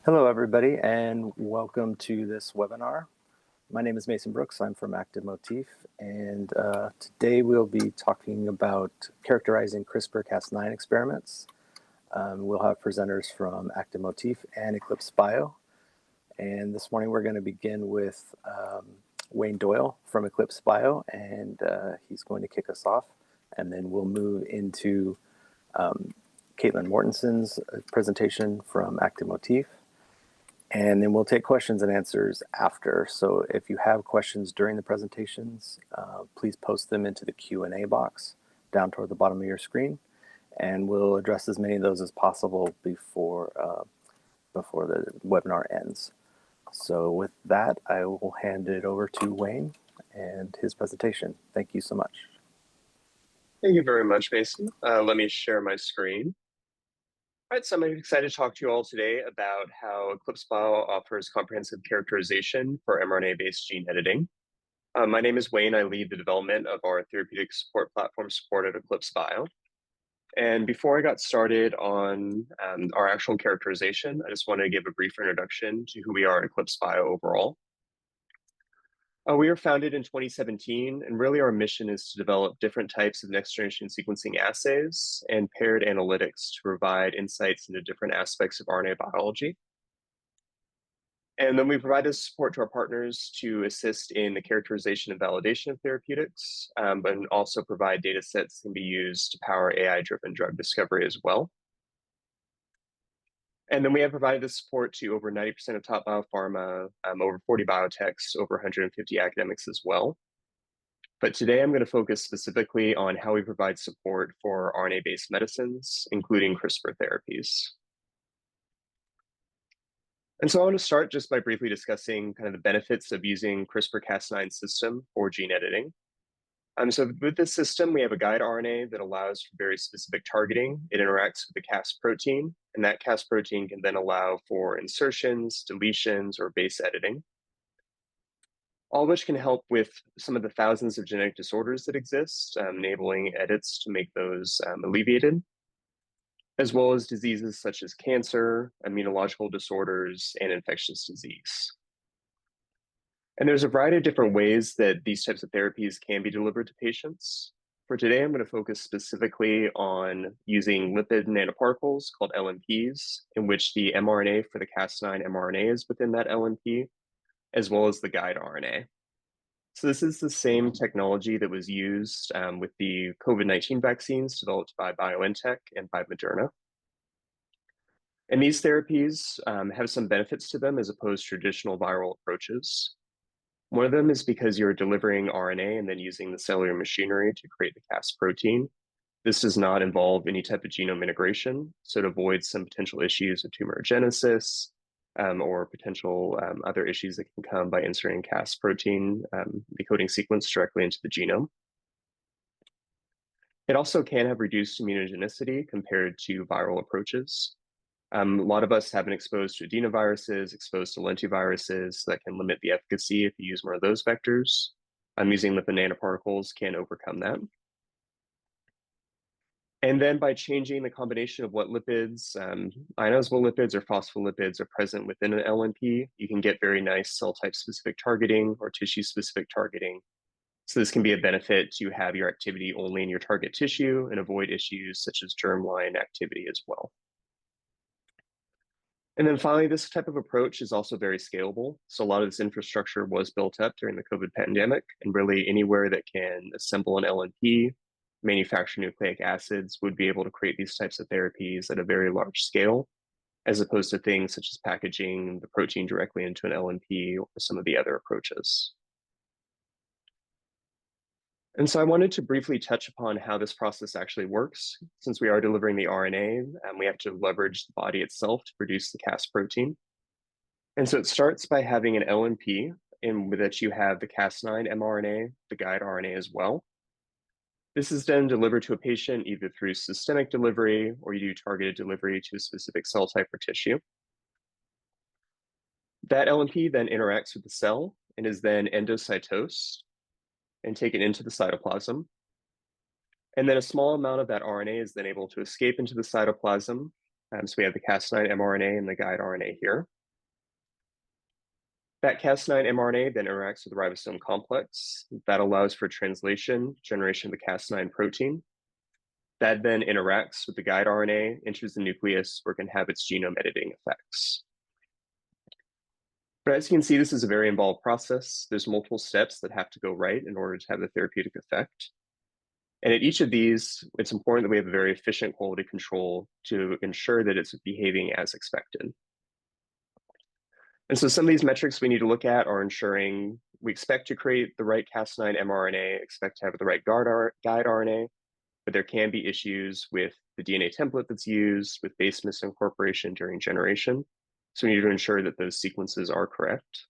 Hello, everybody, and welcome to this webinar. My name is Mason Brooks. I'm from Active Motif, and today we'll be talking about characterizing CRISPR-Cas9 experiments. We'll have presenters from Active Motif and Eclipsebio. And this morning we're going to begin with Wayne Doyle from Eclipsebio, and he's going to kick us off. And then we'll move into Katelyn Mortenson's presentation from Active Motif. And then we'll take questions and answers after. So if you have questions during the presentations, please post them into the Q&A box down toward the bottom of your screen. And we'll address as many of those as possible before the webinar ends. So with that, I will hand it over to Wayne and his presentation. Thank you so much. Thank you very much, Mason. Let me share my screen. All right, so I'm excited to talk to you all today about how Eclipsebio offers comprehensive characterization for mRNA-based gene editing. My name is Wayne. I lead the development of our therapeutic support platform support at Eclipsebio. And before I got started on our actual characterization, I just want to give a brief introduction to who we are at Eclipsebio overall. We were founded in 2017, and really our mission is to develop different types of next-generation sequencing assays and paired analytics to provide insights into different aspects of RNA biology. And then we provide this support to our partners to assist in the characterization and validation of therapeutics, but also provide data sets that can be used to power AI-driven drug discovery as well. And then we have provided this support to over 90% of top biopharma, over 40 biotechs, over 150 academics as well. But today I'm going to focus specifically on how we provide support for RNA-based medicines, including CRISPR therapies. And so I want to start just by briefly discussing kind of the benefits of using CRISPR-Cas9 system for gene editing. So with this system, we have a guide RNA that allows for very specific targeting. It interacts with the Cas protein, and that Cas protein can then allow for insertions, deletions, or base editing, all of which can help with some of the thousands of genetic disorders that exist, enabling edits to make those alleviated, as well as diseases such as cancer, immunological disorders, and infectious disease. And there's a variety of different ways that these types of therapies can be delivered to patients. For today, I'm going to focus specifically on using lipid nanoparticles called LNPs, in which the mRNA for the Cas9 mRNA is within that LNP, as well as the guide RNA. So this is the same technology that was used with the COVID-19 vaccines developed by BioNTech and by Moderna. And these therapies have some benefits to them as opposed to traditional viral approaches. One of them is because you're delivering RNA and then using the cellular machinery to create the Cas protein. This does not involve any type of genome integration, so it avoids some potential issues of tumorigenesis or potential other issues that can come by inserting Cas protein, the coding sequence directly into the genome. It also can have reduced immunogenicity compared to viral approaches. A lot of us have been exposed to adenoviruses, exposed to lentiviruses that can limit the efficacy if you use more of those vectors. Using lipid nanoparticles can overcome that. And then by changing the combination of what lipids, ionizable lipids or phospholipids are present within an LNP, you can get very nice cell type specific targeting or tissue specific targeting. So this can be a benefit to have your activity only in your target tissue and avoid issues such as germline activity as well. And then finally, this type of approach is also very scalable. So a lot of this infrastructure was built up during the COVID pandemic, and really anywhere that can assemble an LNP, manufacture nucleic acids would be able to create these types of therapies at a very large scale, as opposed to things such as packaging the protein directly into an LNP or some of the other approaches. And so I wanted to briefly touch upon how this process actually works. Since we are delivering the RNA, we have to leverage the body itself to produce the Cas protein. And so it starts by having an LNP in which you have the Cas9 mRNA, the guide RNA as well. This is then delivered to a patient either through systemic delivery or you do targeted delivery to a specific cell type or tissue. That LNP then interacts with the cell and is then endocytosed and taken into the cytoplasm. And then a small amount of that RNA is then able to escape into the cytoplasm. So we have the Cas9 mRNA and the guide RNA here. That Cas9 mRNA then interacts with the ribosome complex. That allows for translation, generation of the Cas9 protein. That then interacts with the guide RNA, enters the nucleus, where it can have its genome editing effects. But as you can see, this is a very involved process. There's multiple steps that have to go right in order to have the therapeutic effect. And at each of these, it's important that we have a very efficient quality control to ensure that it's behaving as expected. And so some of these metrics we need to look at are ensuring we expect to create the right Cas9 mRNA, expect to have the right guide RNA, but there can be issues with the DNA template that's used, with base misincorporation during generation. So we need to ensure that those sequences are correct.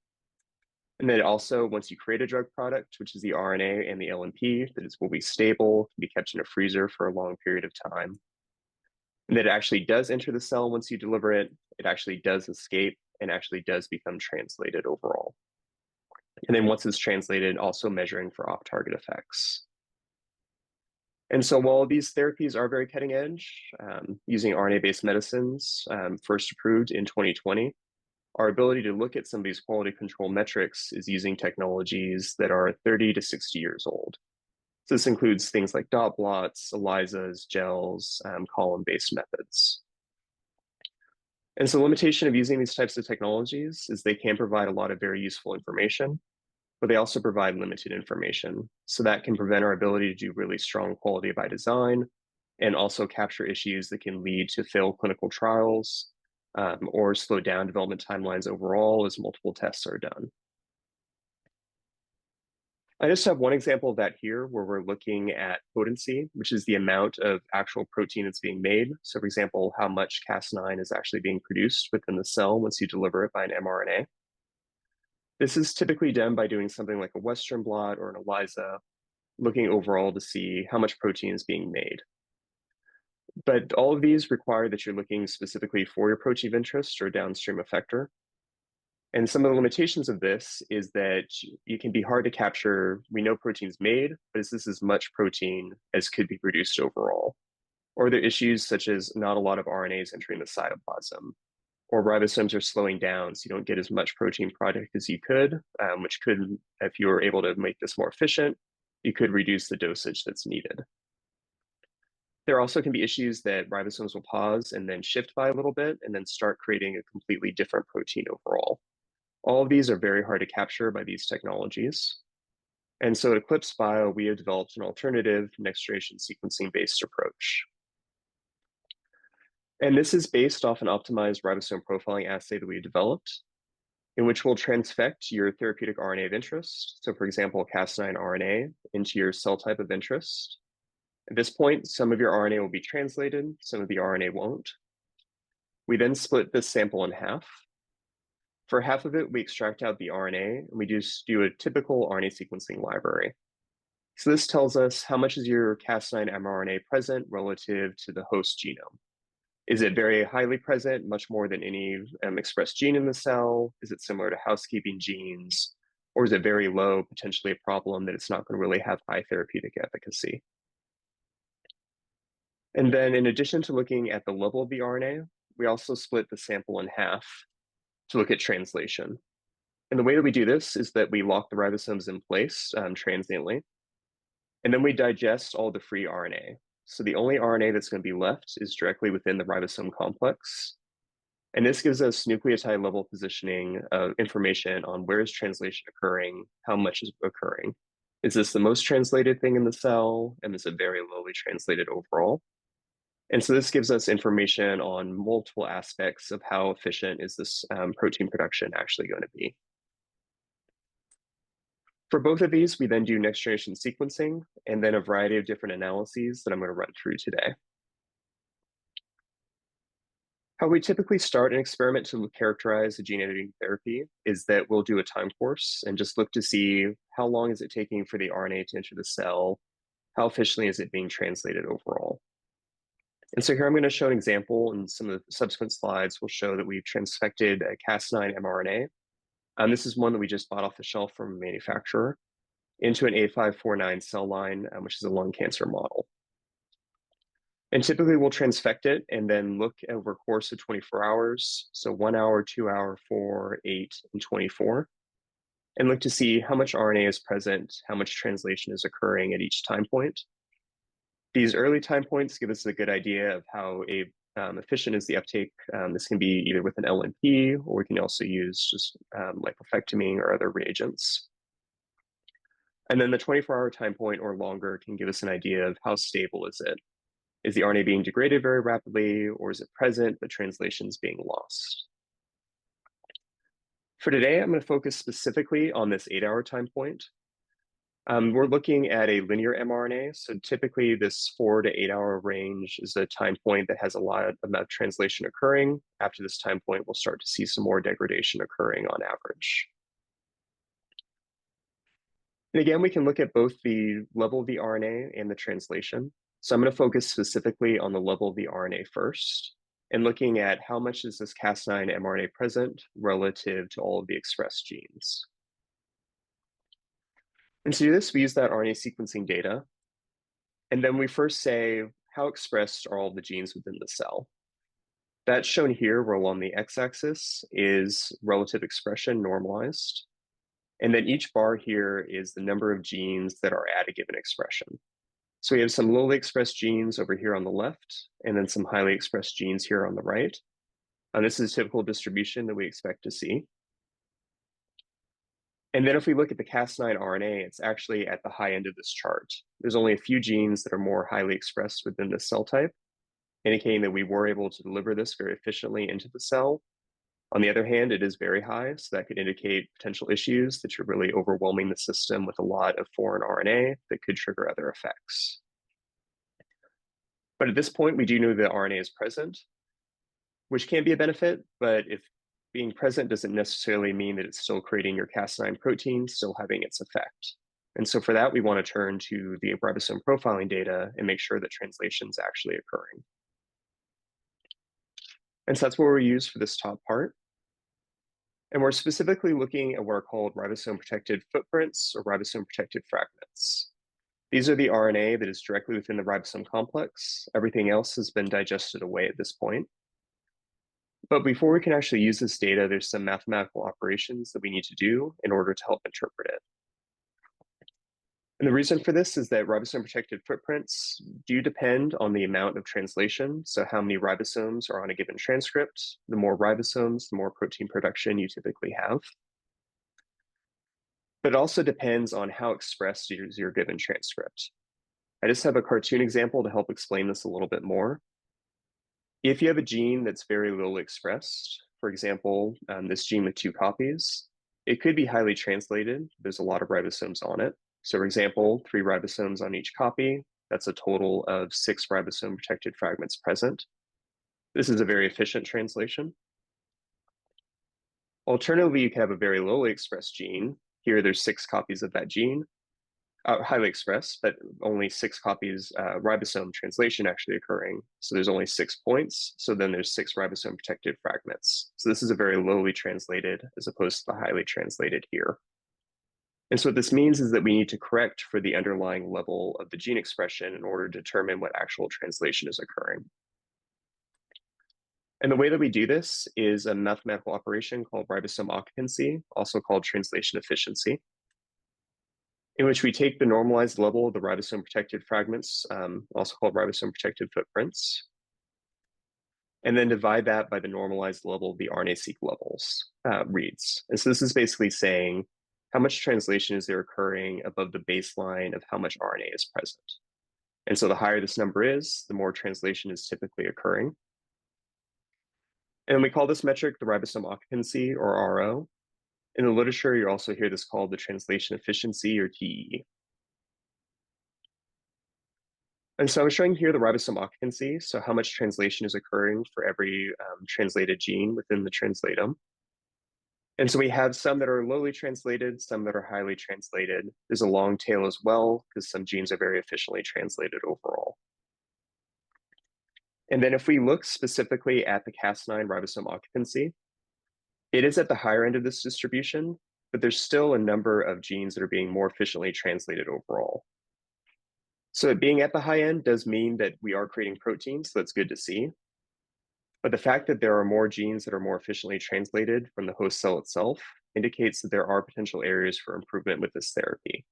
And then also, once you create a drug product, which is the RNA and the LNP, that it will be stable, can be kept in a freezer for a long period of time. And that it actually does enter the cell once you deliver it, it actually does escape and actually does become translated overall. And then once it's translated, also measuring for off-target effects. And so while these therapies are very cutting edge, using RNA-based medicines, first approved in 2020, our ability to look at some of these quality control metrics is using technologies that are 30 to 60 years old. So this includes things like dot blots, ELISAs, gels, column-based methods. And so the limitation of using these types of technologies is they can provide a lot of very useful information, but they also provide limited information. So that can prevent our ability to do really strong quality by design and also capture issues that can lead to failed clinical trials or slow down development timelines overall as multiple tests are done. I just have one example of that here where we're looking at potency, which is the amount of actual protein that's being made. So for example, how much Cas9 is actually being produced within the cell once you deliver it by an mRNA. This is typically done by doing something like a Western blot or an ELISA, looking overall to see how much protein is being made. But all of these require that you're looking specifically for your protein of interest or downstream effector. And some of the limitations of this is that it can be hard to capture. We know protein's made, but is this as much protein as could be produced overall? Or there are issues such as not a lot of RNAs entering the cytoplasm, or ribosomes are slowing down, so you don't get as much protein product as you could, which could, if you were able to make this more efficient, you could reduce the dosage that's needed. There also can be issues that ribosomes will pause and then shift by a little bit and then start creating a completely different protein overall. All of these are very hard to capture by these technologies. And so at Eclipsebio, we have developed an alternative next-generation sequencing-based approach. And this is based off an optimized ribosome profiling assay that we developed, in which we'll transfect your therapeutic RNA of interest, so for example, Cas9 RNA, into your cell type of interest. At this point, some of your RNA will be translated, some of the RNA won't. We then split this sample in half. For half of it, we extract out the RNA, and we just do a typical RNA sequencing library. So this tells us how much is your Cas9 mRNA present relative to the host genome. Is it very highly present, much more than any expressed gene in the cell? Is it similar to housekeeping genes? Or is it very low, potentially a problem that it's not going to really have high therapeutic efficacy? And then in addition to looking at the level of the RNA, we also split the sample in half to look at translation. And the way that we do this is that we lock the ribosomes in place transiently, and then we digest all the free RNA. So the only RNA that's going to be left is directly within the ribosome complex. And this gives us nucleotide level positioning information on where is translation occurring, how much is occurring. Is this the most translated thing in the cell? And is it very lowly translated overall? And so this gives us information on multiple aspects of how efficient is this protein production actually going to be. For both of these, we then do next generation sequencing and then a variety of different analyses that I'm going to run through today. How we typically start an experiment to characterize a gene editing therapy is that we'll do a time course and just look to see how long is it taking for the RNA to enter the cell, how efficiently is it being translated overall. And so here I'm going to show an example, and some of the subsequent slides will show that we've transfected a Cas9 mRNA. This is one that we just bought off the shelf from a manufacturer into an A549 cell line, which is a lung cancer model. And typically we'll transfect it and then look over a course of 24 hours. So 1 hour, 2 hour, 4, 8, and 24 and look to see how much RNA is present, how much translation is occurring at each time point. These early time points give us a good idea of how efficient is the uptake. This can be either with an LNP, or we can also use just lipofectamine or other reagents. And then the 24-hour time point or longer can give us an idea of how stable is it. Is the RNA being degraded very rapidly, or is it present, but translation is being lost? For today, I'm going to focus specifically on this 8-hour time point. We're looking at a linear mRNA, so typically this 4 to 8-hour range is a time point that has a lot of translation occurring. After this time point, we'll start to see some more degradation occurring on average. And again, we can look at both the level of the RNA and the translation. So I'm going to focus specifically on the level of the RNA first, and looking at how much is this Cas9 mRNA present relative to all of the expressed genes. And to do this, we use that RNA sequencing data. And then we first say, how expressed are all the genes within the cell? That's shown here, where along the x-axis is relative expression normalized. And then each bar here is the number of genes that are at a given expression. So we have some lowly expressed genes over here on the left, and then some highly expressed genes here on the right. And this is a typical distribution that we expect to see. And then if we look at the Cas9 RNA, it's actually at the high end of this chart. There's only a few genes that are more highly expressed within this cell type, indicating that we were able to deliver this very efficiently into the cell. On the other hand, it is very high, so that could indicate potential issues that you're really overwhelming the system with a lot of foreign RNA that could trigger other effects. But at this point, we do know that RNA is present, which can be a benefit, but if being present doesn't necessarily mean that it's still creating your Cas9 protein, still having its effect. And so for that, we want to turn to the ribosome profiling data and make sure that translation is actually occurring. And so that's what we use for this top part. And we're specifically looking at what are called ribosome-protected footprints or ribosome-protected fragments. These are the RNA that is directly within the ribosome complex. Everything else has been digested away at this point. But before we can actually use this data, there's some mathematical operations that we need to do in order to help interpret it. And the reason for this is that ribosome-protected footprints do depend on the amount of translation. So how many ribosomes are on a given transcript. The more ribosomes, the more protein production you typically have. But it also depends on how expressed is your given transcript. I just have a cartoon example to help explain this a little bit more. If you have a gene that's very lowly expressed, for example, this gene with 2 copies, it could be highly translated. There's a lot of ribosomes on it. So for example, 3 ribosomes on each copy, that's a total of 6 ribosome-protected fragments present. This is a very efficient translation. Alternatively, you can have a very lowly expressed gene. Here, there's 6 copies of that gene, highly expressed, but only 6 copies ribosome translation actually occurring. So there's only 6 points. So then there's 6 ribosome-protected fragments. So this is a very lowly translated as opposed to the highly translated here. And so what this means is that we need to correct for the underlying level of the gene expression in order to determine what actual translation is occurring. And the way that we do this is a mathematical operation called ribosome occupancy, also called translation efficiency, in which we take the normalized level of the ribosome-protected fragments, also called ribosome-protected footprints, and then divide that by the normalized level of the RNA-seq levels, reads. And so this is basically saying, how much translation is there occurring above the baseline of how much RNA is present? And so the higher this number is, the more translation is typically occurring. And we call this metric the ribosome occupancy, or RO. In the literature, you also hear this called the translation efficiency, or TE. And so I'm showing here the ribosome occupancy, so how much translation is occurring for every translated gene within the translatome. And so we have some that are lowly translated, some that are highly translated. There's a long tail as well, because some genes are very efficiently translated overall. And then if we look specifically at the Cas9 ribosome occupancy, it is at the higher end of this distribution, but there's still a number of genes that are being more efficiently translated overall. So it being at the high end does mean that we are creating proteins, so that's good to see. But the fact that there are more genes that are more efficiently translated from the host cell itself indicates that there are potential areas for improvement with this therapy.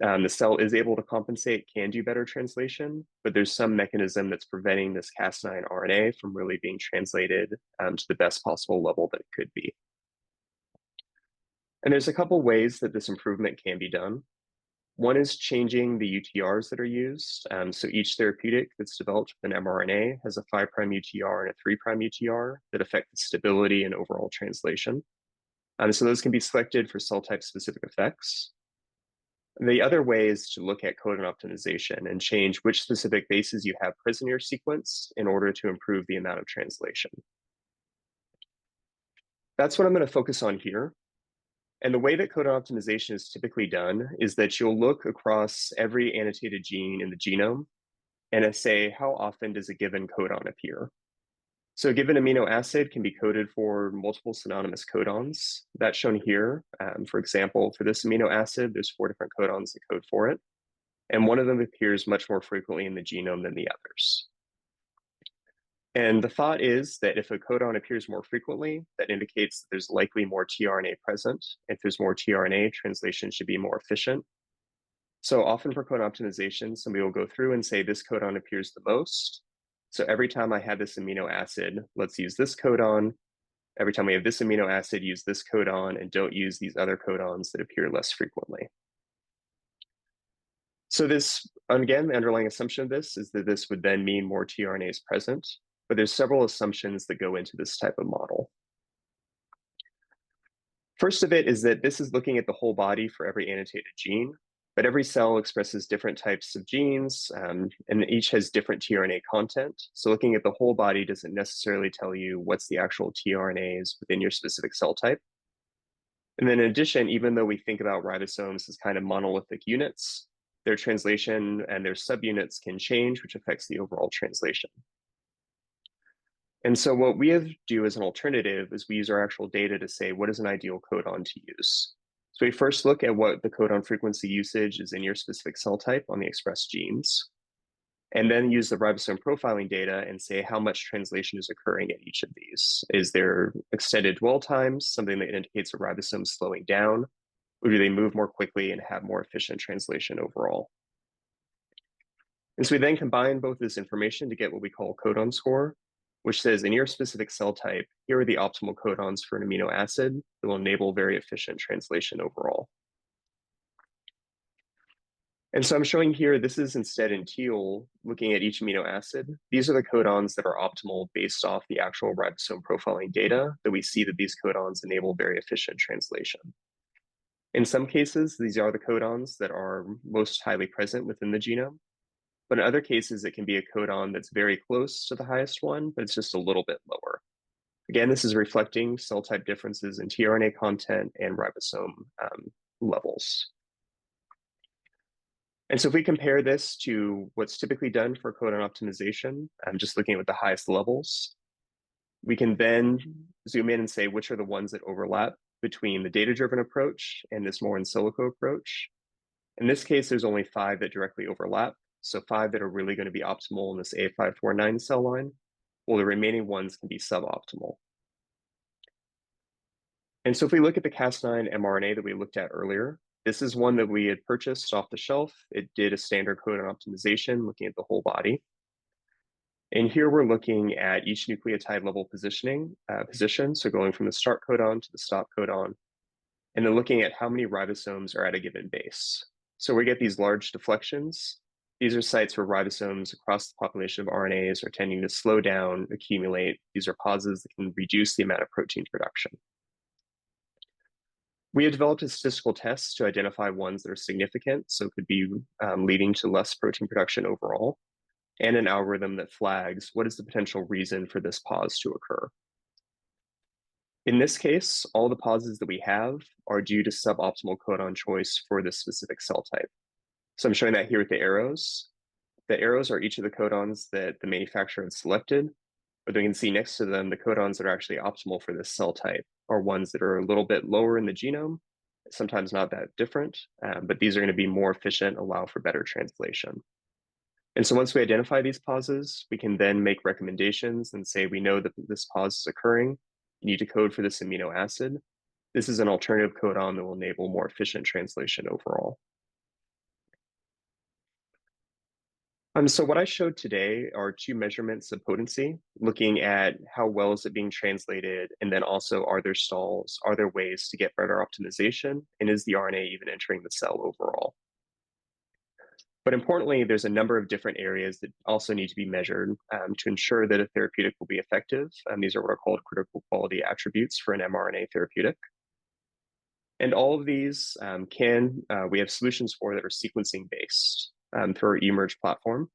The cell is able to compensate, can do better translation, but there's some mechanism that's preventing this Cas9 RNA from really being translated to the best possible level that it could be. And there's a couple ways that this improvement can be done. One is changing the UTRs that are used. So each therapeutic that's developed with an mRNA has a 5' UTR and a 3' UTR that affect the stability and overall translation. So those can be selected for cell type specific effects. The other way is to look at codon optimization and change which specific bases you have present in your sequence in order to improve the amount of translation. That's what I'm going to focus on here. And the way that codon optimization is typically done is that you'll look across every annotated gene in the genome and say, how often does a given codon appear? So a given amino acid can be coded for multiple synonymous codons. That's shown here. For example, for this amino acid, there's 4 different codons that code for it. And one of them appears much more frequently in the genome than the others. And the thought is that if a codon appears more frequently, that indicates that there's likely more tRNA present. If there's more tRNA, translation should be more efficient. So often for codon optimization, somebody will go through and say this codon appears the most. So every time I have this amino acid, let's use this codon. Every time we have this amino acid, use this codon, and don't use these other codons that appear less frequently. So this, again, the underlying assumption of this is that this would then mean more tRNA is present. But there's several assumptions that go into this type of model. First of it is that this is looking at the whole body for every annotated gene, but every cell expresses different types of genes, and each has different tRNA content. So looking at the whole body doesn't necessarily tell you what's the actual tRNAs within your specific cell type. And then in addition, even though we think about ribosomes as kind of monolithic units, their translation and their subunits can change, which affects the overall translation. And so what we do as an alternative is we use our actual data to say, what is an ideal codon to use? So we first look at what the codon frequency usage is in your specific cell type on the expressed genes, and then use the ribosome profiling data and say how much translation is occurring at each of these. Is there extended dwell times, something that indicates a ribosome slowing down, or do they move more quickly and have more efficient translation overall? And so we then combine both this information to get what we call codon score, which says in your specific cell type, here are the optimal codons for an amino acid that will enable very efficient translation overall. And so I'm showing here, this is instead in teal, looking at each amino acid. These are the codons that are optimal based off the actual ribosome profiling data that we see that these codons enable very efficient translation. In some cases, these are the codons that are most highly present within the genome. But in other cases, it can be a codon that's very close to the highest one, but it's just a little bit lower. Again, this is reflecting cell type differences in tRNA content and ribosome levels. And so if we compare this to what's typically done for codon optimization, just looking at the highest levels, we can then zoom in and say which are the ones that overlap between the data-driven approach and this more in silico approach. In this case, there's only 5 that directly overlap. So 5 that are really going to be optimal in this A549 cell line, while the remaining ones can be suboptimal. And so if we look at the Cas9 mRNA that we looked at earlier, this is one that we had purchased off the shelf. It did a standard codon optimization, looking at the whole body. And here we're looking at each nucleotide level position, so going from the start codon to the stop codon, and then looking at how many ribosomes are at a given base. So we get these large deflections. These are sites where ribosomes across the population of RNAs are tending to slow down, accumulate. These are pauses that can reduce the amount of protein production. We have developed a statistical test to identify ones that are significant, so it could be leading to less protein production overall, and an algorithm that flags what is the potential reason for this pause to occur. In this case, all the pauses that we have are due to suboptimal codon choice for this specific cell type. So I'm showing that here with the arrows. The arrows are each of the codons that the manufacturer had selected, but we can see next to them, the codons that are actually optimal for this cell type are ones that are a little bit lower in the genome, sometimes not that different, but these are going to be more efficient, allow for better translation. And so once we identify these pauses, we can then make recommendations and say, we know that this pause is occurring. You need to code for this amino acid. This is an alternative codon that will enable more efficient translation overall. So what I showed today are two measurements of potency, looking at how well is it being translated, and then also are there stalls, are there ways to get better optimization, and is the RNA even entering the cell overall? But importantly, there's a number of different areas that also need to be measured to ensure that a therapeutic will be effective. These are what are called critical quality attributes for an mRNA therapeutic. And all of these we have solutions for that are sequencing based through our eMERGE platform,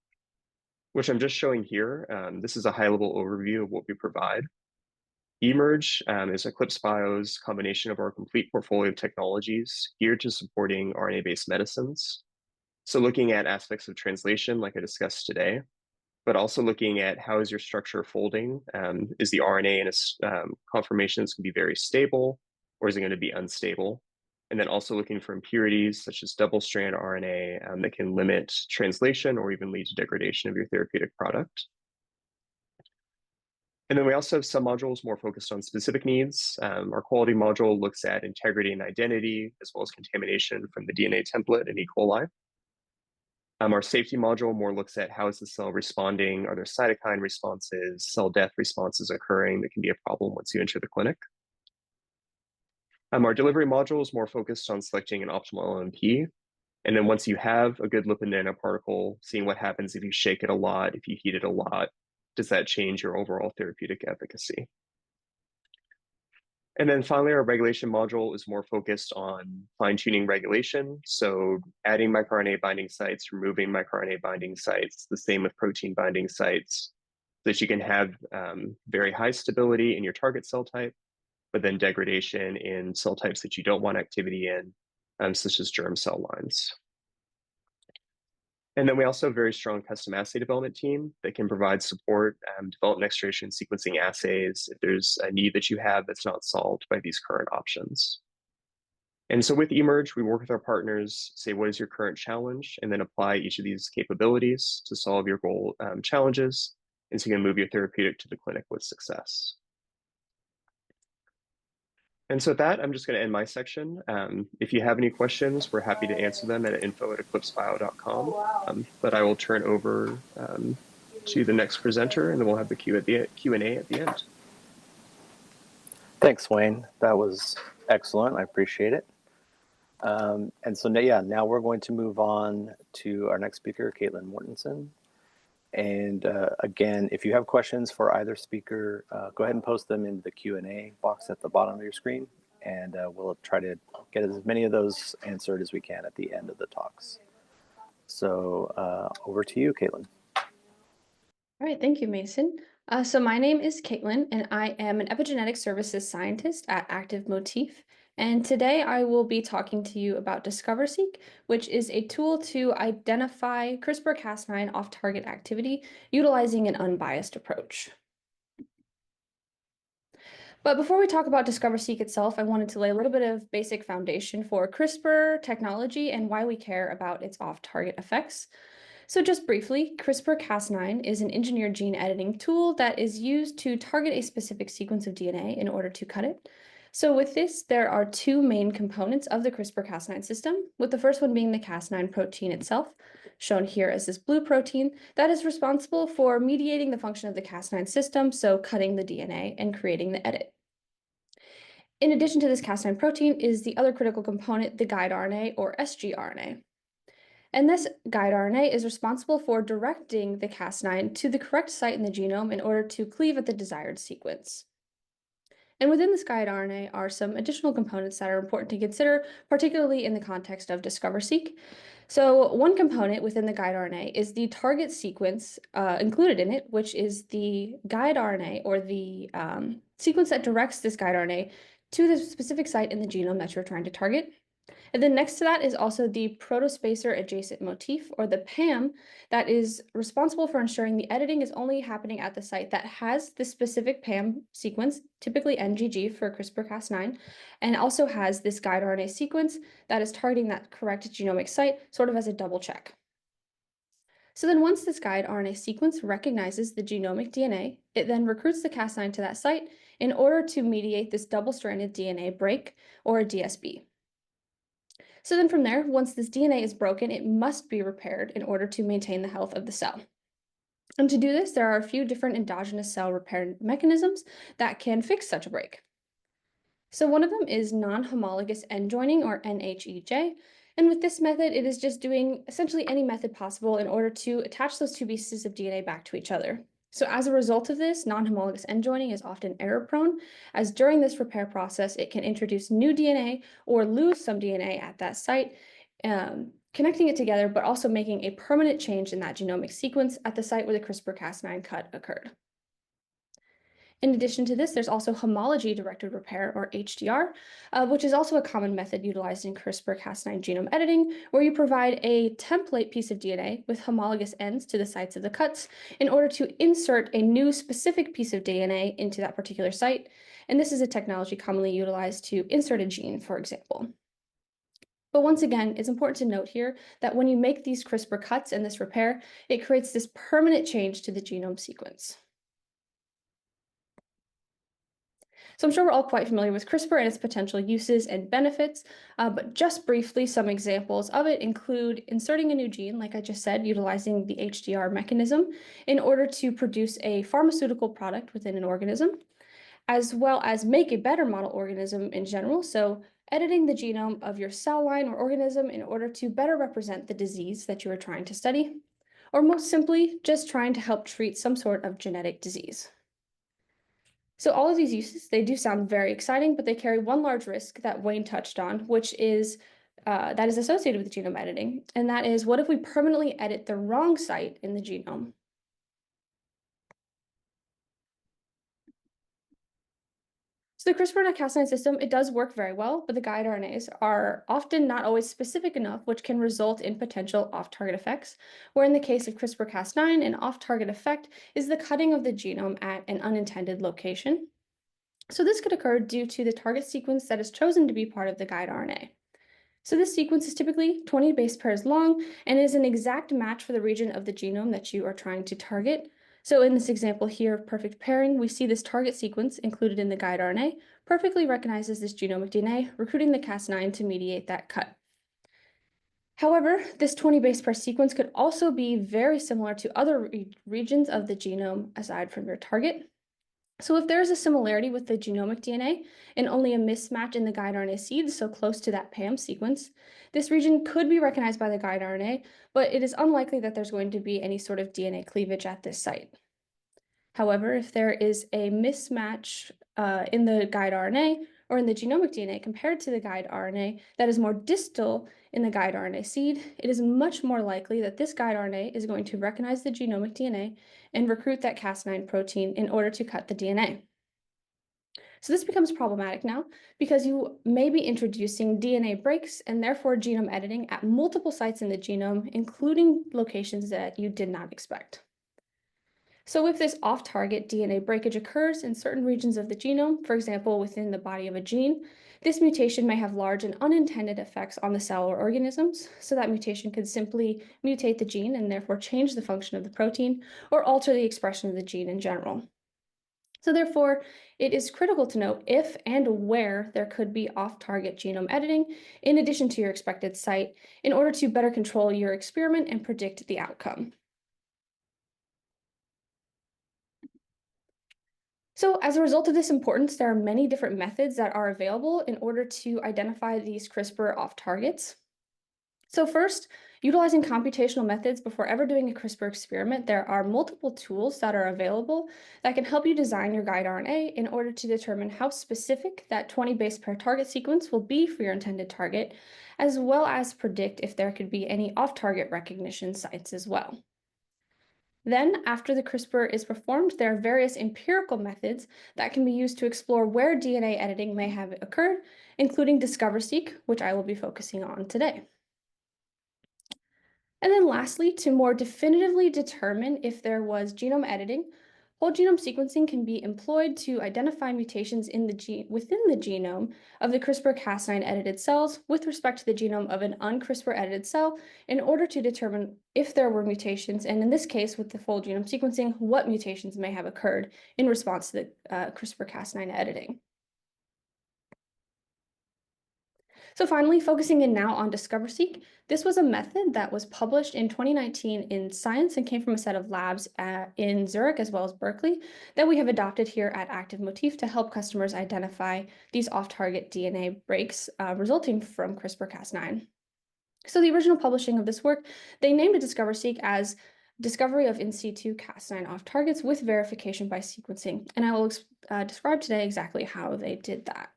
which I'm just showing here. This is a high level overview of what we provide. eMERGE is Eclipsebio's combination of our complete portfolio of technologies geared to supporting RNA-based medicines. So looking at aspects of translation, like I discussed today, but also looking at how is your structure folding? Is the RNA in a conformation that's going to be very stable, or is it going to be unstable? And then also looking for impurities such as double-strand RNA that can limit translation or even lead to degradation of your therapeutic product. And then we also have some modules more focused on specific needs. Our quality module looks at integrity and identity, as well as contamination from the DNA template in E. coli. Our safety module more looks at how is the cell responding? Are there cytokine responses, cell death responses occurring that can be a problem once you enter the clinic? Our delivery module is more focused on selecting an optimal LNP. And then once you have a good lipid nanoparticle, seeing what happens if you shake it a lot, if you heat it a lot, does that change your overall therapeutic efficacy? And then finally, our regulation module is more focused on fine-tuning regulation. So adding microRNA binding sites, removing microRNA binding sites, the same with protein binding sites, so that you can have very high stability in your target cell type, but then degradation in cell types that you don't want activity in, such as germ cell lines. And then we also have a very strong custom assay development team that can provide support, develop next generation sequencing assays if there's a need that you have that's not solved by these current options. And so with eMERGE, we work with our partners, say, what is your current challenge, and then apply each of these capabilities to solve your goal challenges, and so you can move your therapeutic to the clinic with success. And so with that, I'm just going to end my section. If you have any questions, we're happy to answer them at info@eclipsebio.com. But I will turn over to the next presenter, and then we'll have the Q&A at the end. Thanks, Wayne. That was excellent. I appreciate it. And so now we're going to move on to our next speaker, Katelyn Mortenson. And again, if you have questions for either speaker, go ahead and post them in the Q&A box at the bottom of your screen, and we'll try to get as many of those answered as we can at the end of the talks. So over to you, Katelyn. All right, thank you, Mason. So my name is Katelyn, and I am an epigenetic services scientist at Active Motif. And today I will be talking to you about DisCOVER-Seq, which is a tool to identify CRISPR-Cas9 off-target activity utilizing an unbiased approach. But before we talk about DisCOVER-Seq itself, I wanted to lay a little bit of basic foundation for CRISPR technology and why we care about its off-target effects. So just briefly, CRISPR-Cas9 is an engineered gene editing tool that is used to target a specific sequence of DNA in order to cut it. So with this, there are two main components of the CRISPR-Cas9 system, with the first one being the Cas9 protein itself, shown here as this blue protein, that is responsible for mediating the function of the Cas9 system, so cutting the DNA and creating the edit. In addition to this Cas9 protein is the other critical component, the guide RNA or sgRNA. And this guide RNA is responsible for directing the Cas9 to the correct site in the genome in order to cleave at the desired sequence. And within this guide RNA are some additional components that are important to consider, particularly in the context of DisCOVER-Seq. So one component within the guide RNA is the target sequence included in it, which is the guide RNA or the sequence that directs this guide RNA to the specific site in the genome that you're trying to target. And then next to that is also the protospacer adjacent motif, or the PAM, that is responsible for ensuring the editing is only happening at the site that has the specific PAM sequence, typically NGG for CRISPR-Cas9, and also has this guide RNA sequence that is targeting that correct genomic site, sort of as a double check. So then once this guide RNA sequence recognizes the genomic DNA, it then recruits the Cas9 to that site in order to mediate this double-stranded DNA break, or a DSB. So then from there, once this DNA is broken, it must be repaired in order to maintain the health of the cell. And to do this, there are a few different endogenous cell repair mechanisms that can fix such a break. So one of them is non-homologous end joining, or NHEJ. And with this method, it is just doing essentially any method possible in order to attach those two pieces of DNA back to each other. So as a result of this, non-homologous end joining is often error-prone, as during this repair process, it can introduce new DNA or lose some DNA at that site, connecting it together, but also making a permanent change in that genomic sequence at the site where the CRISPR-Cas9 cut occurred. In addition to this, there's also homology-directed repair, or HDR, which is also a common method utilized in CRISPR-Cas9 genome editing, where you provide a template piece of DNA with homologous ends to the sites of the cuts in order to insert a new specific piece of DNA into that particular site. And this is a technology commonly utilized to insert a gene, for example. But once again, it's important to note here that when you make these CRISPR cuts and this repair, it creates this permanent change to the genome sequence. So I'm sure we're all quite familiar with CRISPR and its potential uses and benefits, but just briefly, some examples of it include inserting a new gene, like I just said, utilizing the HDR mechanism in order to produce a pharmaceutical product within an organism, as well as make a better model organism in general. So editing the genome of your cell line or organism in order to better represent the disease that you are trying to study, or most simply, just trying to help treat some sort of genetic disease. So all of these uses, they do sound very exciting, but they carry one large risk that Wayne touched on, which is that is associated with genome editing, and that is, what if we permanently edit the wrong site in the genome? So the CRISPR-Cas9 system, it does work very well, but the guide RNAs are often not always specific enough, which can result in potential off-target effects, where in the case of CRISPR-Cas9, an off-target effect is the cutting of the genome at an unintended location. So this could occur due to the target sequence that is chosen to be part of the guide RNA. So this sequence is typically 20 base pairs long and is an exact match for the region of the genome that you are trying to target. So in this example here of perfect pairing, we see this target sequence included in the guide RNA perfectly recognizes this genomic DNA, recruiting the Cas9 to mediate that cut. However, this 20 base pair sequence could also be very similar to other regions of the genome aside from your target. So if there is a similarity with the genomic DNA and only a mismatch in the guide RNA seed, so close to that PAM sequence, this region could be recognized by the guide RNA, but it is unlikely that there's going to be any sort of DNA cleavage at this site. However, if there is a mismatch in the guide RNA or in the genomic DNA compared to the guide RNA that is more distal in the guide RNA seed, it is much more likely that this guide RNA is going to recognize the genomic DNA and recruit that Cas9 protein in order to cut the DNA. So this becomes problematic now because you may be introducing DNA breaks and therefore genome editing at multiple sites in the genome, including locations that you did not expect. So if this off-target DNA breakage occurs in certain regions of the genome, for example, within the body of a gene, this mutation may have large and unintended effects on the cell or organisms. So that mutation could simply mutate the gene and therefore change the function of the protein or alter the expression of the gene in general. So therefore, it is critical to note if and where there could be off-target genome editing in addition to your expected site in order to better control your experiment and predict the outcome. So as a result of this importance, there are many different methods that are available in order to identify these CRISPR off-targets. So first, utilizing computational methods before ever doing a CRISPR experiment, there are multiple tools that are available that can help you design your guide RNA in order to determine how specific that 20 base pair target sequence will be for your intended target, as well as predict if there could be any off-target recognition sites as well. Then, after the CRISPR is performed, there are various empirical methods that can be used to explore where DNA editing may have occurred, including DisCOVER-Seq, which I will be focusing on today. And then lastly, to more definitively determine if there was genome editing, Whole genome sequencing can be employed to identify mutations in within the genome of the CRISPR-Cas9 edited cells with respect to the genome of an un-CRISPR edited cell in order to determine if there were mutations, and in this case, with the whole genome sequencing, what mutations may have occurred in response to the CRISPR-Cas9 editing. So finally, focusing in now on DiscoverSeq, this was a method that was published in 2019 in Science and came from a set of labs in Zurich as well as Berkeley that we have adopted here at Active Motif to help customers identify these off-target DNA breaks resulting from CRISPR-Cas9. So the original publishing of this work, they named it DiscoverSeq as discovery of in situ Cas9 off-targets with verification by sequencing. And I will describe today exactly how they did that.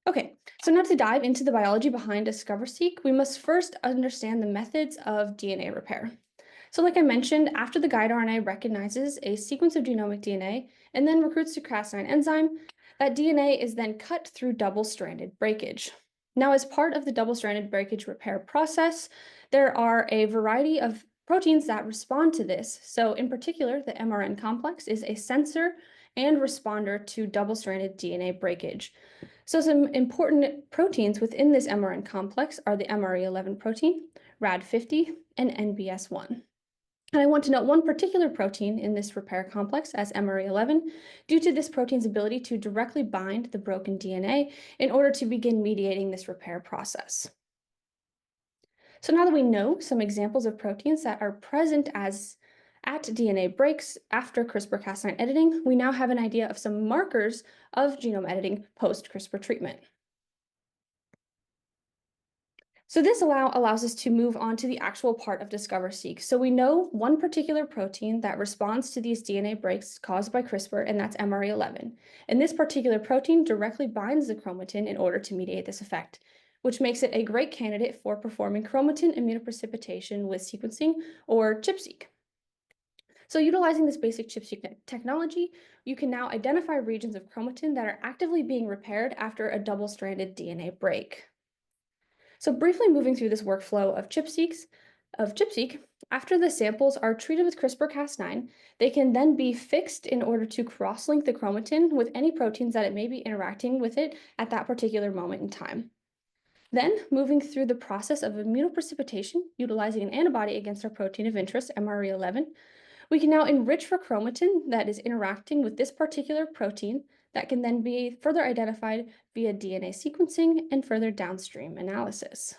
Okay, so now to dive into the biology behind DiscoverSeq, we must first understand the methods of DNA repair. So like I mentioned, after the guide RNA recognizes a sequence of genomic DNA and then recruits the Cas9 enzyme, that DNA is then cut through double-stranded breakage. Now, as part of the double-stranded breakage repair process, there are a variety of proteins that respond to this. So in particular, the mRNA complex is a sensor and responder to double-stranded DNA breakage. So some important proteins within this mRNA complex are the MRE11 protein, RAD50, and NBS1. And I want to note one particular protein in this repair complex as MRE11 due to this protein's ability to directly bind the broken DNA in order to begin mediating this repair process. So now that we know some examples of proteins that are present at DNA breaks after CRISPR-Cas9 editing, we now have an idea of some markers of genome editing post-CRISPR treatment. So this allows us to move on to the actual part of DiscoverSeq. So we know one particular protein that responds to these DNA breaks caused by CRISPR, and that's MRE11. And this particular protein directly binds the chromatin in order to mediate this effect, which makes it a great candidate for performing chromatin immunoprecipitation with sequencing, or ChIP-seq. So utilizing this basic ChIP-seq technology, you can now identify regions of chromatin that are actively being repaired after a double-stranded DNA break. So briefly moving through this workflow of ChIP-seq, after the samples are treated with CRISPR-Cas9, they can then be fixed in order to cross-link the chromatin with any proteins that it may be interacting with it at that particular moment in time. Then, moving through the process of immunoprecipitation, utilizing an antibody against our protein of interest, MRE11, we can now enrich for chromatin that is interacting with this particular protein that can then be further identified via DNA sequencing and further downstream analysis.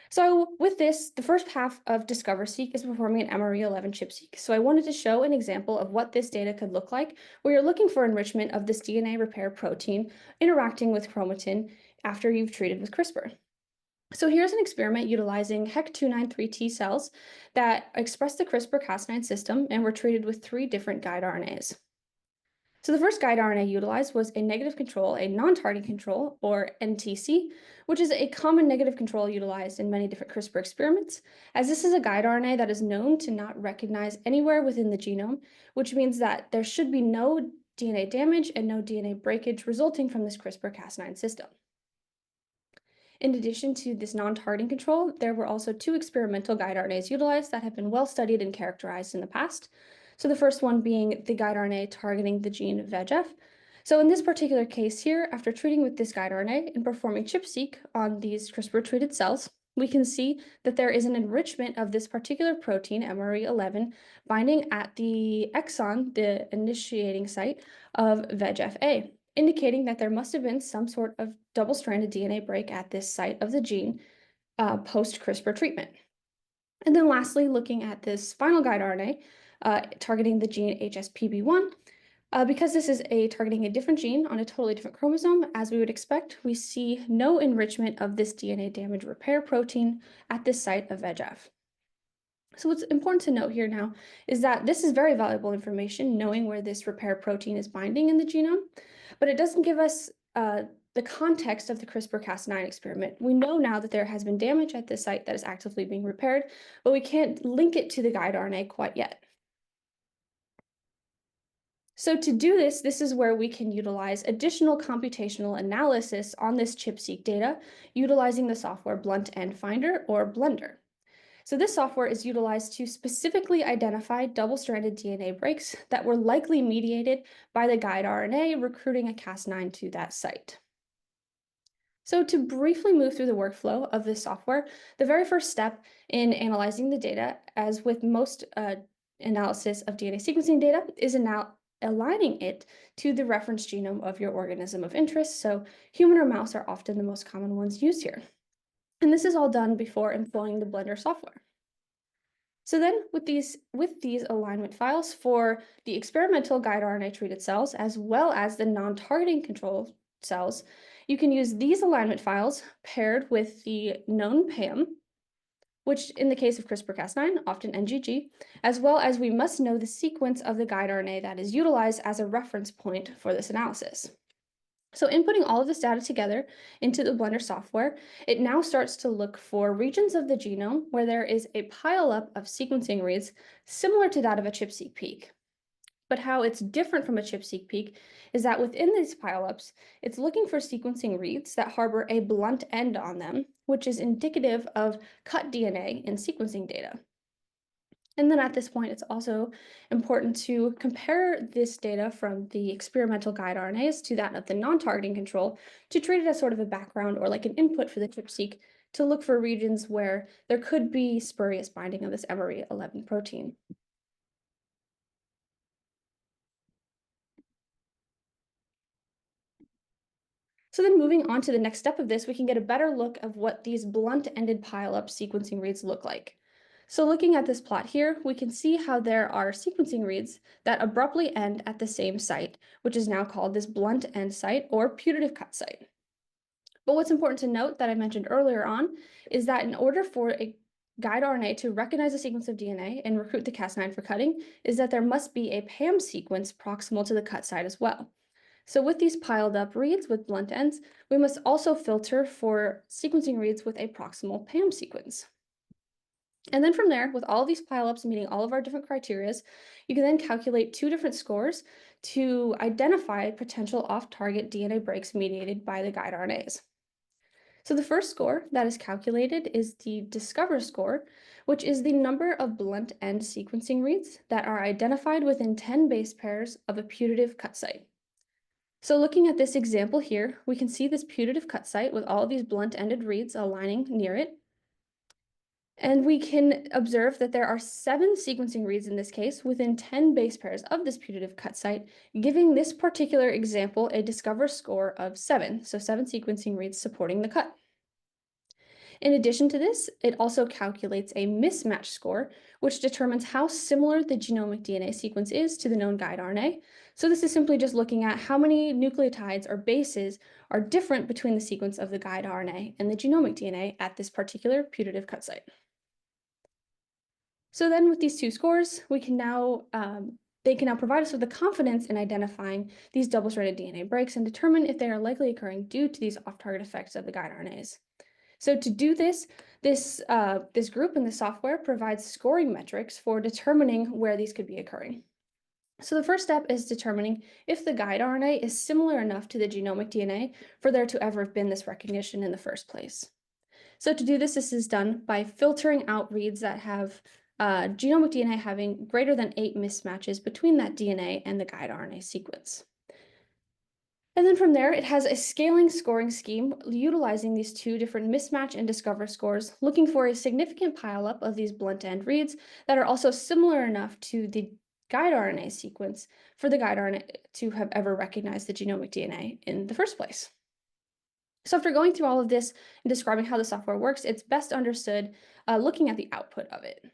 So with this, the first half of DiscoverSeq is performing an MRE11 ChIP-seq. So I wanted to show an example of what this data could look like where you're looking for enrichment of this DNA repair protein interacting with chromatin after you've treated with CRISPR. So here's an experiment utilizing HEC293T cells that express the CRISPR-Cas9 system and were treated with 3 different guide RNAs. So the first guide RNA utilized was a negative control, a non-targeting control, or NTC, which is a common negative control utilized in many different CRISPR experiments, as this is a guide RNA that is known to not recognize anywhere within the genome, which means that there should be no DNA damage and no DNA breakage resulting from this CRISPR-Cas9 system. In addition to this non-targeting control, there were also 2 experimental guide RNAs utilized that have been well studied and characterized in the past. So the first one being the guide RNA targeting the gene VEGF. So in this particular case here, after treating with this guide RNA and performing ChIP-seq on these CRISPR-treated cells, we can see that there is an enrichment of this particular protein, MRE11, binding at the exon, the initiating site of VEGF-A, indicating that there must have been some sort of double-stranded DNA break at this site of the gene post-CRISPR treatment. And then lastly, looking at this final guide RNA targeting the gene HSPB1, because this is targeting a different gene on a totally different chromosome, as we would expect, we see no enrichment of this DNA damage repair protein at this site of VEGF. So what's important to note here now is that this is very valuable information, knowing where this repair protein is binding in the genome, but it doesn't give us the context of the CRISPR-Cas9 experiment. We know now that there has been damage at this site that is actively being repaired, but we can't link it to the guide RNA quite yet. So to do this, this is where we can utilize additional computational analysis on this ChIP-seq data, utilizing the software Blunt End Finder, or Blender. So this software is utilized to specifically identify double-stranded DNA breaks that were likely mediated by the guide RNA recruiting a Cas9 to that site. So to briefly move through the workflow of this software, the very first step in analyzing the data, as with most analysis of DNA sequencing data, is now aligning it to the reference genome of your organism of interest. So human or mouse are often the most common ones used here. And this is all done before employing the Blender software. So then with these alignment files for the experimental guide RNA treated cells, as well as the non-targeting control cells, you can use these alignment files paired with the known PAM, which in the case of CRISPR-Cas9, often NGG, as well as we must know the sequence of the guide RNA that is utilized as a reference point for this analysis. So inputting all of this data together into the Blender software, it now starts to look for regions of the genome where there is a pileup of sequencing reads similar to that of a ChIP-seq peak. But how it's different from a ChIP-seq peak is that within these pileups, it's looking for sequencing reads that harbor a blunt end on them, which is indicative of cut DNA in sequencing data. And then at this point, it's also important to compare this data from the experimental guide RNAs to that of the non-targeting control to treat it as sort of a background or like an input for the ChIP-seq to look for regions where there could be spurious binding of this mRNA-11 protein. So then moving on to the next step of this, we can get a better look of what these blunt-ended pileup sequencing reads look like. So looking at this plot here, we can see how there are sequencing reads that abruptly end at the same site, which is now called this blunt end site or putative cut site. But what's important to note that I mentioned earlier on is that in order for a guide RNA to recognize a sequence of DNA and recruit the Cas9 for cutting, is that there must be a PAM sequence proximal to the cut site as well. So with these piled up reads with blunt ends, we must also filter for sequencing reads with a proximal PAM sequence. And then from there, with all these pileups meeting all of our different criterias, you can then calculate two different scores to identify potential off-target DNA breaks mediated by the guide RNAs. So the first score that is calculated is the DISCOVER score, which is the number of blunt end sequencing reads that are identified within 10 base pairs of a putative cut site. So looking at this example here, we can see this putative cut site with all of these blunt-ended reads aligning near it. And we can observe that there are 7 sequencing reads in this case within 10 base pairs of this putative cut site, giving this particular example a DISCOVER score of 7, so 7 sequencing reads supporting the cut. In addition to this, it also calculates a mismatch score, which determines how similar the genomic DNA sequence is to the known guide RNA. So this is simply just looking at how many nucleotides or bases are different between the sequence of the guide RNA and the genomic DNA at this particular putative cut site. So then with these two scores, we can now they can now provide us with the confidence in identifying these double-stranded DNA breaks and determine if they are likely occurring due to these off-target effects of the guide RNAs. So to do this, this group in the software provides scoring metrics for determining where these could be occurring. So the first step is determining if the guide RNA is similar enough to the genomic DNA for there to ever have been this recognition in the first place. So to do this, this is done by filtering out reads that have genomic DNA having greater than 8 mismatches between that DNA and the guide RNA sequence. And then from there, it has a scaling scoring scheme utilizing these two different mismatch and DISCOVER scores, looking for a significant pileup of these blunt end reads that are also similar enough to the guide RNA sequence for the guide RNA to have ever recognized the genomic DNA in the first place. So after going through all of this and describing how the software works, it's best understood looking at the output of it.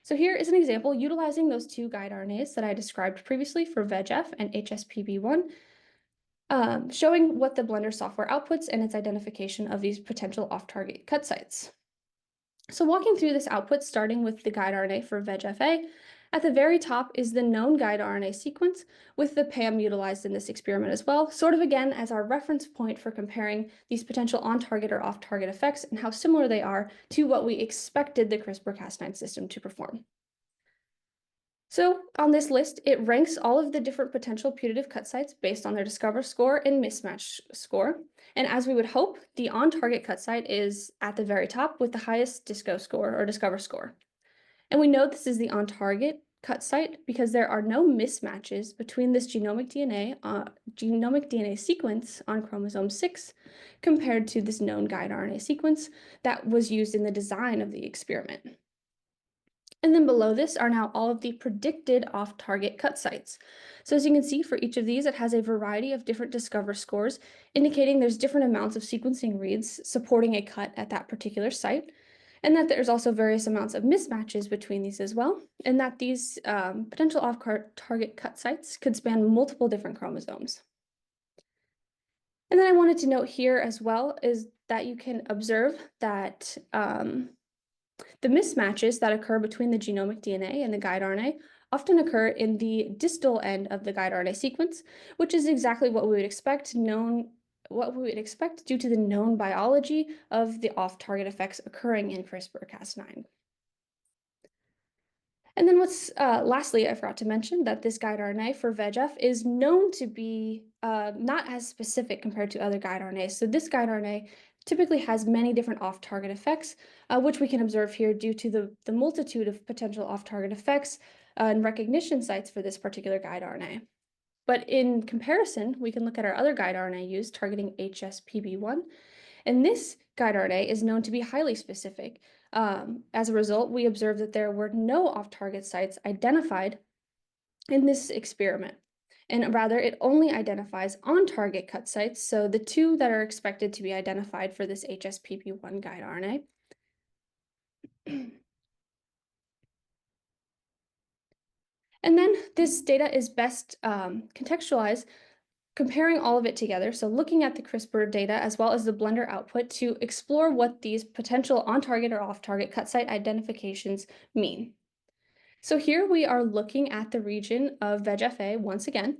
So here is an example utilizing those two guide RNAs that I described previously for VEGF and HSPB1, showing what the Blender software outputs and its identification of these potential off-target cut sites. So walking through this output, starting with the guide RNA for VEGF-A, at the very top is the known guide RNA sequence with the PAM utilized in this experiment as well, sort of again as our reference point for comparing these potential on-target or off-target effects and how similar they are to what we expected the CRISPR-Cas9 system to perform. So on this list, it ranks all of the different potential putative cut sites based on their discover score and mismatch score. And as we would hope, the on-target cut site is at the very top with the highest DISCO score or discover score. And we know this is the on-target cut site because there are no mismatches between this genomic DNA sequence on chromosome 6 compared to this known guide RNA sequence that was used in the design of the experiment. And then below this are now all of the predicted off-target cut sites. So as you can see, for each of these, it has a variety of different discover scores, indicating there's different amounts of sequencing reads supporting a cut at that particular site, and that there's also various amounts of mismatches between these as well, and that these potential off-target cut sites could span multiple different chromosomes. And then I wanted to note here as well is that you can observe that the mismatches that occur between the genomic DNA and the guide RNA often occur in the distal end of the guide RNA sequence, which is exactly what we would expect due to the known biology of the off-target effects occurring in CRISPR-Cas9. And then lastly, I forgot to mention that this guide RNA for VEGF is known to be not as specific compared to other guide RNAs. So this guide RNA typically has many different off-target effects, which we can observe here due to the multitude of potential off-target effects and recognition sites for this particular guide RNA. But in comparison, we can look at our other guide RNA used targeting HSPB1, and this guide RNA is known to be highly specific. As a result, we observed that there were no off-target sites identified in this experiment. And rather, it only identifies on-target cut sites, so the two that are expected to be identified for this HSPB1 guide RNA. And then this data is best contextualized comparing all of it together, so looking at the CRISPR data as well as the blender output to explore what these potential on-target or off-target cut site identifications mean. So here we are looking at the region of VEGF-A once again,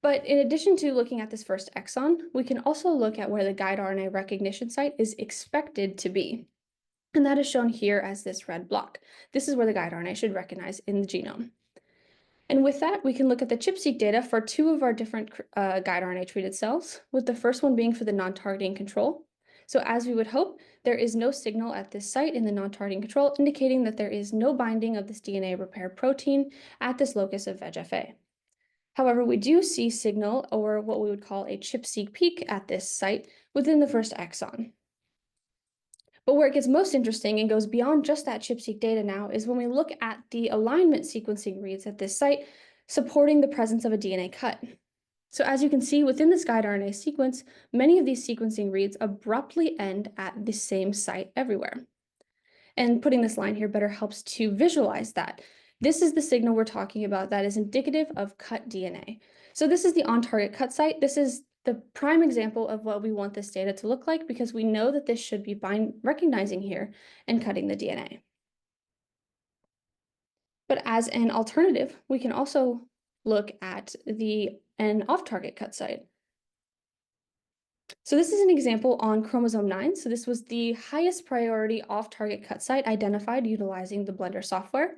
but in addition to looking at this first exon, we can also look at where the guide RNA recognition site is expected to be. And that is shown here as this red block. This is where the guide RNA should recognize in the genome. And with that, we can look at the ChIP-seq data for two of our different guide RNA-treated cells, with the first one being for the non-targeting control. So as we would hope, there is no signal at this site in the non-targeting control, indicating that there is no binding of this DNA repair protein at this locus of VEGF-A. However, we do see signal, or what we would call a ChIP-seq peak at this site within the first exon. But where it gets most interesting and goes beyond just that ChIP-seq data now is when we look at the alignment sequencing reads at this site supporting the presence of a DNA cut. So as you can see within this guide RNA sequence, many of these sequencing reads abruptly end at the same site everywhere. And putting this line here better helps to visualize that. This is the signal we're talking about that is indicative of cut DNA. So this is the on-target cut site. This is the prime example of what we want this data to look like because we know that this should be recognizing here and cutting the DNA. But as an alternative, we can also look at an off-target cut site. So this is an example on chromosome 9. So this was the highest priority off-target cut site identified utilizing the Blender software.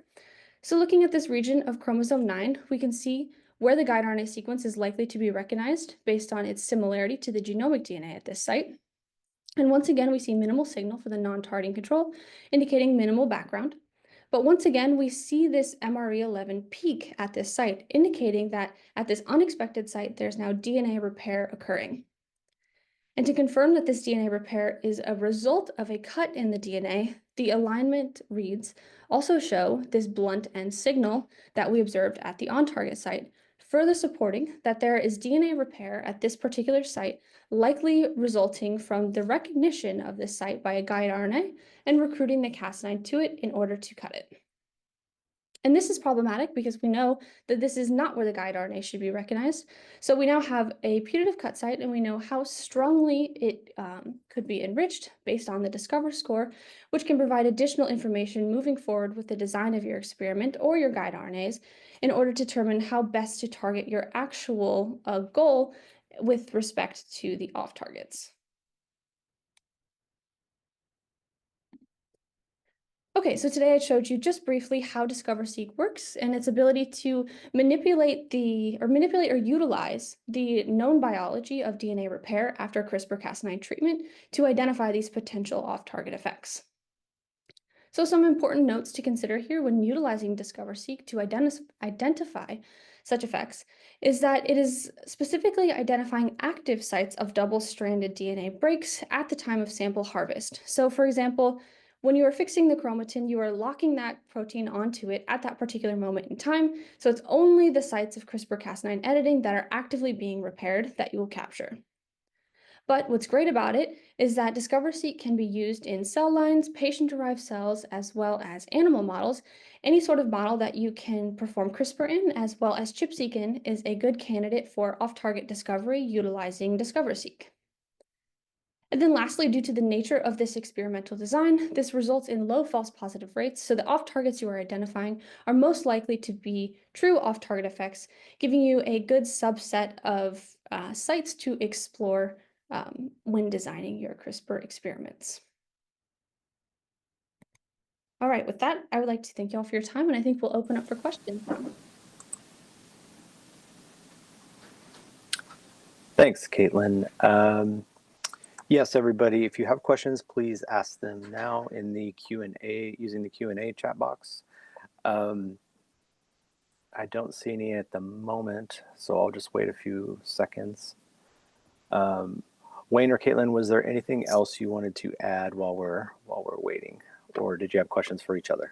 So looking at this region of chromosome 9, we can see where the guide RNA sequence is likely to be recognized based on its similarity to the genomic DNA at this site. And once again, we see minimal signal for the non-targeting control, indicating minimal background. But once again, we see this MRE11 peak at this site, indicating that at this unexpected site, there's now DNA repair occurring. And to confirm that this DNA repair is a result of a cut in the DNA, the alignment reads also show this blunt end signal that we observed at the on-target site, further supporting that there is DNA repair at this particular site, likely resulting from the recognition of this site by a guide RNA and recruiting the Cas9 to it in order to cut it. And this is problematic because we know that this is not where the guide RNA should be recognized. So we now have a putative cut site and we know how strongly it could be enriched based on the DISCOVER score, which can provide additional information moving forward with the design of your experiment or your guide RNAs in order to determine how best to target your actual goal with respect to the off targets. Okay, so today I showed you just briefly how DiscoverSeq works and its ability to manipulate or utilize the known biology of DNA repair after CRISPR-Cas9 treatment to identify these potential off-target effects. So some important notes to consider here when utilizing DiscoverSeq to identify such effects is that it is specifically identifying active sites of double-stranded DNA breaks at the time of sample harvest. So for example, when you are fixing the chromatin, you are locking that protein onto it at that particular moment in time. So it's only the sites of CRISPR-Cas9 editing that are actively being repaired that you will capture. But what's great about it is that DiscoverSeq can be used in cell lines, patient-derived cells, as well as animal models. Any sort of model that you can perform CRISPR in, as well as ChIP-seq in, is a good candidate for off-target discovery utilizing DiscoverSeq. And then lastly, due to the nature of this experimental design, this results in low false positive rates, so the off-targets you are identifying are most likely to be true off-target effects, giving you a good subset of sites to explore when designing your CRISPR experiments. All right, with that, I would like to thank you all for your time, and I think we'll open up for questions now. Thanks, Katelyn. Yes, everybody, if you have questions, please ask them now in the Q&A, using the Q&A chat box. I don't see any at the moment, so I'll just wait a few seconds. Wayne or Katelyn, was there anything else you wanted to add while we're waiting, or did you have questions for each other?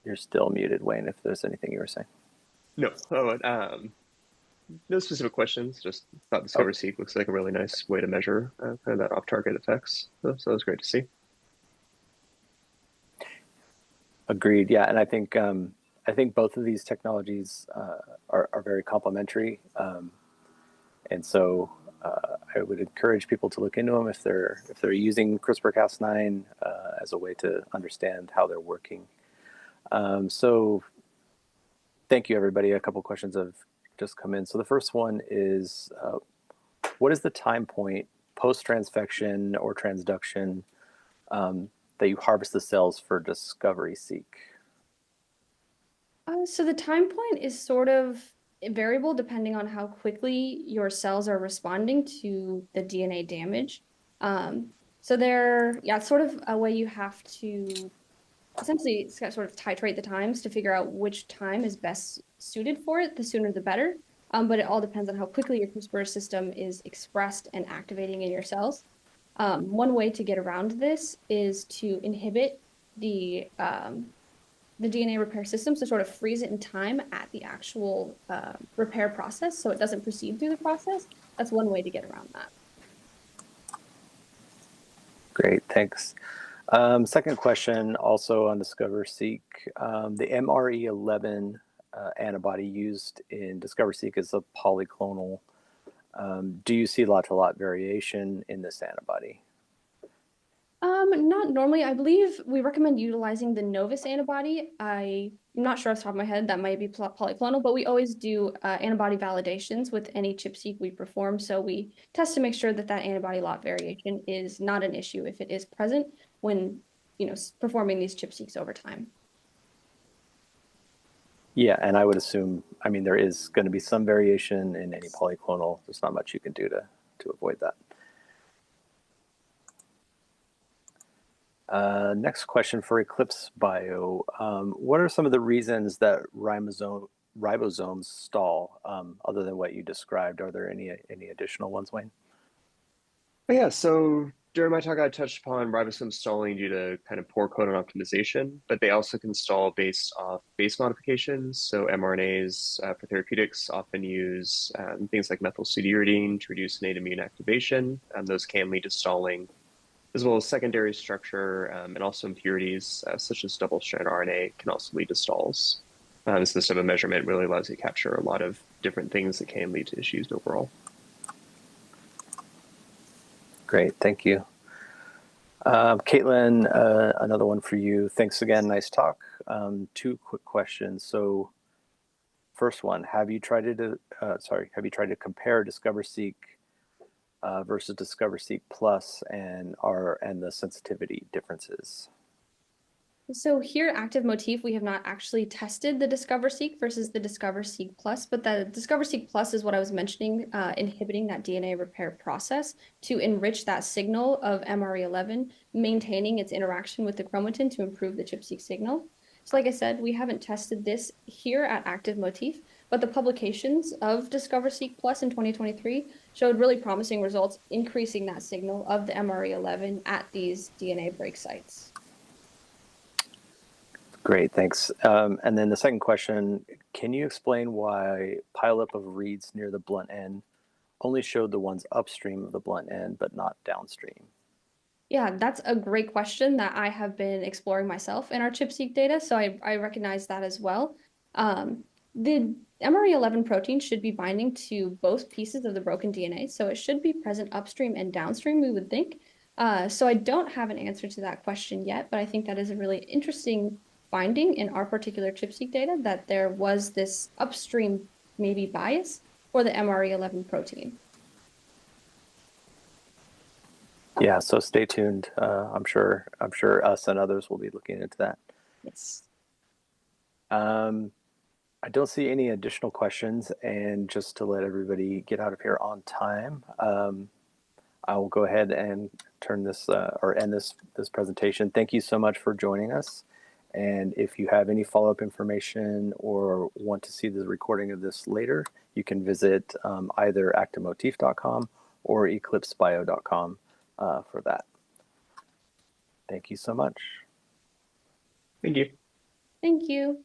You're still muted, Wayne, if there's anything you were saying. No, no specific questions. Just thought DiscoverSeq looks like a really nice way to measure kind of that off-target effects. So that was great to see. Agreed. Yeah, and I think both of these technologies are very complementary, and so I would encourage people to look into them if they're using CRISPR-Cas9 as a way to understand how they're working. So thank you, everybody. A couple questions have just come in. So the first one is, what is the time point post-transfection or transduction that you harvest the cells for DiscoverSeq? So the time point is sort of variable depending on how quickly your cells are responding to the DNA damage. So it's sort of a way you have to essentially sort of titrate the times to figure out which time is best suited for it. The sooner the better. But it all depends on how quickly your CRISPR system is expressed and activating in your cells. One way to get around this is to inhibit the DNA repair system, so sort of freeze it in time at the actual repair process so it doesn't proceed through the process. That's one way to get around that. Great, thanks. Second question, also on DiscoverSeq. The MRE11 antibody used in DiscoverSeq is a polyclonal. Do you see lot-to-lot variation in this antibody? Not normally. I believe we recommend utilizing the Novus antibody. I'm not sure off the top of my head, that might be polyclonal, but we always do antibody validations with any ChIP-seq we perform. So we test to make sure that that antibody lot variation is not an issue if it is present when, performing these ChIP-seqs over time. Yeah, and I would assume, I mean, there is going to be some variation in any polyclonal. There's not much you can do to avoid that. Next question for Eclipsebio. What are some of the reasons that ribosomes stall, other than what you described? Are there any additional ones, Wayne? Yeah, so during my talk, I touched upon ribosome stalling due to kind of poor codon optimization, but they also can stall based off base modifications. So mRNAs for therapeutics often use things like methylpseudouridine to reduce innate immune activation. Those can lead to stalling, as well as secondary structure and also impurities such as double-stranded RNA can also lead to stalls. So this type of measurement really allows you to capture a lot of different things that can lead to issues overall. Great, thank you. Katelyn, another one for you. Thanks again, nice talk. Two quick questions. So first one, have you tried to compare DiscoverSeq versus DiscoverSeq Plus and the sensitivity differences? So here at Active Motif, we have not actually tested the DiscoverSeq versus the DiscoverSeq Plus, but the DiscoverSeq Plus is what I was mentioning, inhibiting that DNA repair process to enrich that signal of MRE11, maintaining its interaction with the chromatin to improve the ChIP-seq signal. So like I said, we haven't tested this here at Active Motif, but the publications of DiscoverSeq Plus in 2023 showed really promising results, increasing that signal of the MRE11 at these DNA break sites. Great, thanks. And then the second question, can you explain why pileup of reads near the blunt end only showed the ones upstream of the blunt end, but not downstream? Yeah, that's a great question that I have been exploring myself in our ChIP-seq data, so I recognize that as well. The MRE11 protein should be binding to both pieces of the broken DNA, so it should be present upstream and downstream, we would think. So I don't have an answer to that question yet, but I think that is a really interesting finding in our particular ChIP-seq data that there was this upstream maybe bias for the MRE11 protein. Yeah, so stay tuned. I'm sure us and others will be looking into that. Yes. I don't see any additional questions, and just to let everybody get out of here on time, I will go ahead and turn this or end this presentation. Thank you so much for joining us. And if you have any follow-up information or want to see the recording of this later, you can visit either activemotif.com or eclipsebio.com for that. Thank you so much. Thank you. Thank you.